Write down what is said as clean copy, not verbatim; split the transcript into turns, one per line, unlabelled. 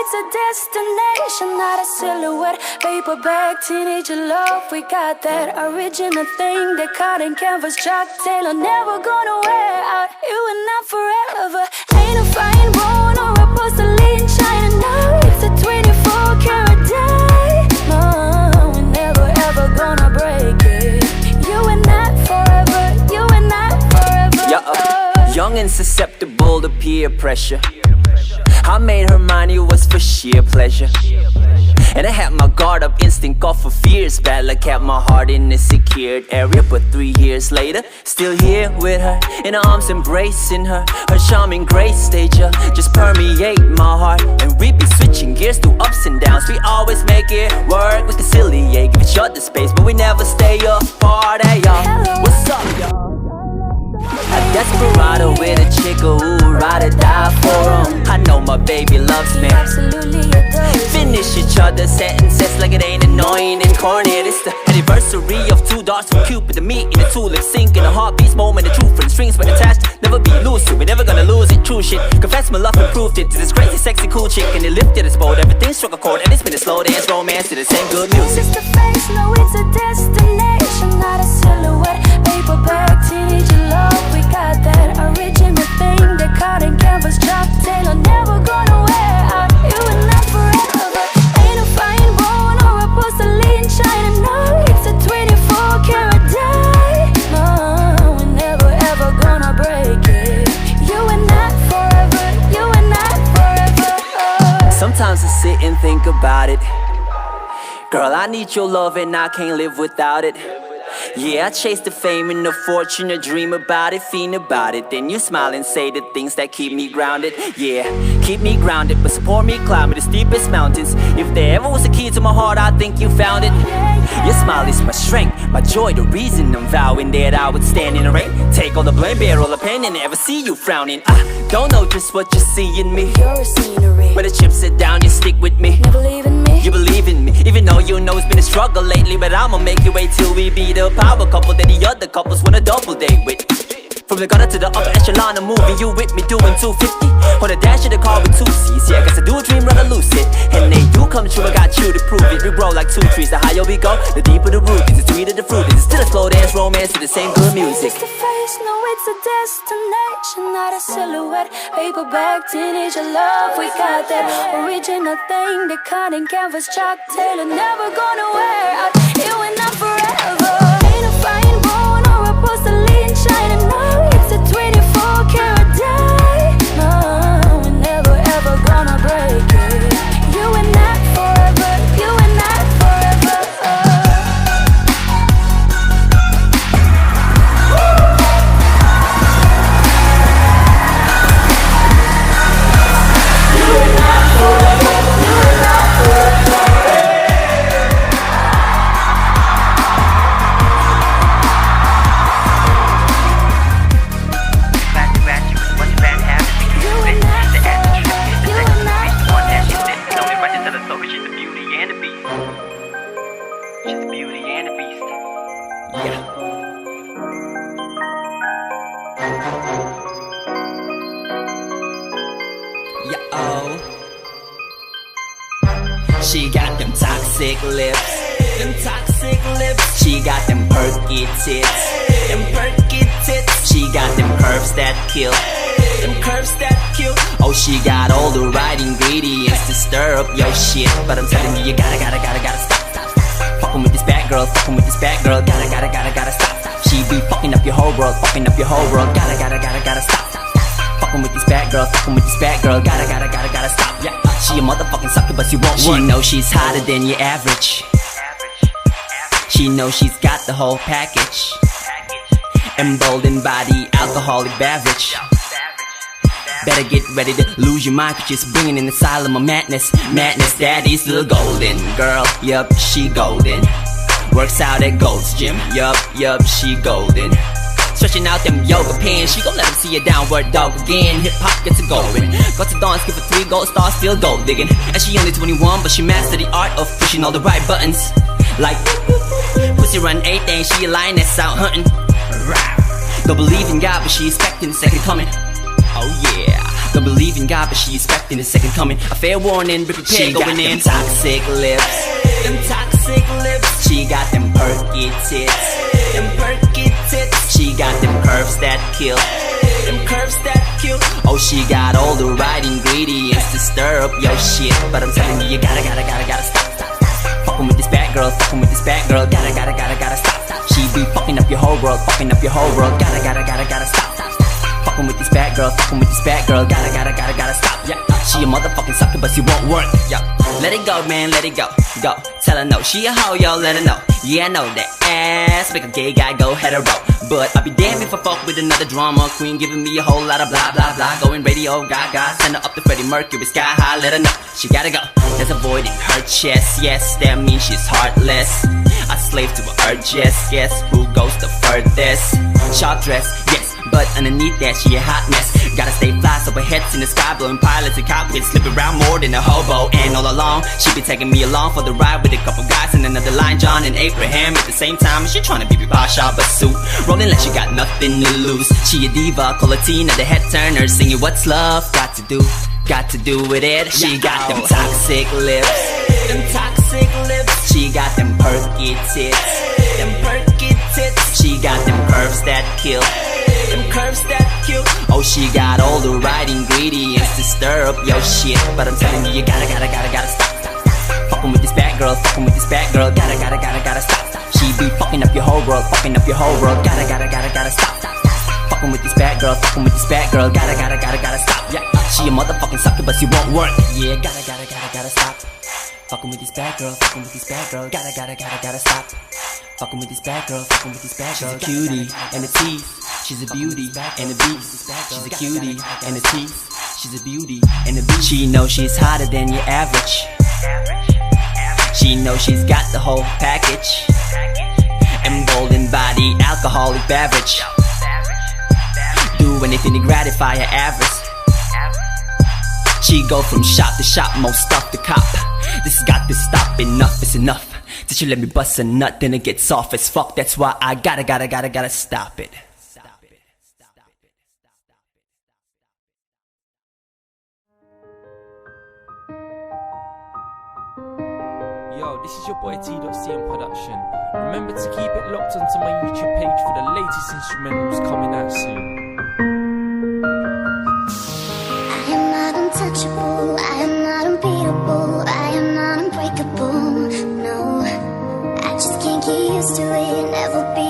it's a destination, not a silhouette. Paperback, teenager love, we got that original thing. That cotton canvas, Chuck Taylor, never gonna wear out. You and I forever. Ain't a fine bone or a porcelain china. No, it's a 24 karat diamond. We're never ever gonna break it. You and I forever. You and I forever.
Yeah, young and susceptible to peer pressure. I made her mine, it was for sheer pleasure. And I had my guard up, instinct off of fears. Bad luck kept my heart in a secured area. But 3 years later, still here with her, in her arms embracing her. Her charming grace stage just permeate my heart. And we be switching gears through ups and downs. We always make it work, we conciliate, give each other space, but we never stay apart. Hey y'all, what's up y'all? A desperado with a chick who ride or die for him. I know my baby loves me.
Absolutely adore.
Finish each other's sentences like it ain't annoying and corny. It's the anniversary of 2 darts from Cupid. The meat in the two lip sync in a heartbeat's moment. The truth and strings were attached. Never be elusive, we're never gonna lose it. True shit. Confess my love and proved it. To this crazy, sexy, cool chick, and it lifted its boat. Everything struck a chord, and it's been a slow dance romance to the same good music.
It's the face, no, it's a destination, not a silhouette. Paperback, teenager love, we got that original thing. That cotton canvas, Chuck Taylor, never gonna wear out. You and I forever. Ain't a fine bone or a porcelain china. No, it's a 24 karat diamond. We're never ever gonna break it. You and I forever. You and I forever.
Sometimes I sit and think about it. Girl, I need your love and I can't live without it. Yeah, I chase the fame and the fortune, I dream about it, fiend about it. Then you smile and say the things that keep me grounded. Yeah, keep me grounded, but support me climbing the steepest mountains. If there ever was a key to my heart, I think you found it. Your smile is my strength, my joy, the reason I'm vowing that I would stand in the rain. Take all the blame, bear all the pain, and never see you frowning. I don't know just what you see in me.
You're a scenery.
When the chips sit down, you stick with me.
Never leaving me.
You believe in me, even though you know it's been a struggle lately. But I'ma make you wait till we be the power couple that the other couples wanna double date with. From the gutter to the upper echelon, I'm moving you with me, doing 250 on the dash of the car with 2 C's. Yeah, I guess I do a dream rather lucid, and they do come true. I got you to prove it. We grow like 2 trees. The higher we go, the deeper the root is. The sweeter the fruit is. It's still a slow dance romance to the same good music.
It's the face, no, it's a destination, not a silhouette. Paperback, teenager love, we got that original thing. The cotton canvas, Chuck Taylor, never gonna wear out. You and I forever. Ain't a fine bone or a porcelain china. No, it's a 24 karat diamond. We're never ever gonna break it. You and I forever. You and I forever.
She got them toxic lips, them toxic lips. She got them perky tits, them perky tits. She got them curves that kill, them curves that kill. Oh, she got all the right ingredients to stir up your shit. But I'm telling you, you gotta stop. Fucking with this bad girl, fucking with this bad girl. Gotta stop. She be fucking up your whole world, fucking up your whole world. Gotta stop. Fucking with this bad girl, fucking with this bad girl. Gotta stop. Yeah. She a motherfucking sucker, but she won't. She knows she's hotter than your average. She knows she's got the whole package, emboldened by the alcoholic beverage. Better get ready to lose your mind, 'cause she's bringing an asylum of madness. Madness, daddy's little golden girl. Yup, she golden. Works out at Gold's Gym. Yup, she golden. Stretching out them yoga pants, she gon' let him see a downward dog again. Hip hop gets it going. Got to dance, give her 3 gold stars, still gold digging. And she only 21, but she mastered the art of pushing all the right buttons. Like pussy run 8 and she a lioness out hunting. Don't believe in God, but she expecting the second coming. Oh yeah, Don't believe in God, but she expecting the second coming. A fair warning, be prepared. She going in. Toxic lips, them toxic lips. She got them perky tits, them perky tits. She got them curves that kill, them curves that kill. Oh, she got all the right ingredients to stir up your shit. But I'm telling you, you gotta stop. Fucking with this bad girl, fucking with this bad girl. Gotta stop. She be fucking up your whole world, fucking up your whole world. Gotta stop. Fucking with this bad girl, fucking with this bad girl. Gotta stop. Yeah, she a motherfucking sucker, but she won't work. Yo, let it go, man, let it go. Go, tell her no, she a hoe, yo, let her know. Yeah, I know that ass, make a gay guy go hetero. But I'll be damned if I fuck with another drama queen, giving me a whole lot of blah blah blah. Going radio gaga, send her up to Freddie Mercury, sky high, let her know she gotta go. There's a void in her chest, yes, that means she's heartless. I slave to her urges, yes, who goes the furthest? Short dress, yes, but underneath that she a hot mess. Gotta stay fly so her head's in the sky, blowing pilots and cockpits, slip around more than a hobo. And all along, she be taking me along for the ride with a couple guys and another line, John and Abraham. At the same time, she tryna be Pasha Basu, rolling like she got nothing to lose. She a diva, call her Tina, the head turner, singing what's love got to do with it. She got them toxic lips, them toxic lips. She got them perky tits, them perky tits. She got them curves that kill, them curves that kill. Oh, she got all the right ingredients to stir up your shit. But I'm telling you, you gotta stop. Fucking with this bad girl, fucking with this bad girl. Gotta stop. She be fucking up your whole world, fucking up your whole world. Gotta stop. Fucking with this bad girl, fucking with this bad girl. Gotta stop. Yeah, she a motherfucking sucker, but she won't work. Yeah, gotta stop. Fucking with this bad girl, fucking with this bad girl. Gotta stop. Fucking with this bad girl, fucking with this bad girl. She's a cutie and a tease. She's a beauty and a beast. She's a cutie and a tease. She's a beauty and a beast. She knows she's hotter than your average. She knows she's got the whole package. Emboldened by the alcoholic beverage. Do anything to gratify her avarice. She go from shop to shop, most stuff to cop. This has got to stop, enough is enough. Did you let me bust a nut, then it gets soft as fuck. That's why I gotta stop it.
Yo, this is your boy T.C.M Production. Remember to keep it locked onto my YouTube page for the latest instrumentals coming out soon.
I am not untouchable, I am not unbeatable, I am not unbreakable, no. I just can't get used to it, never be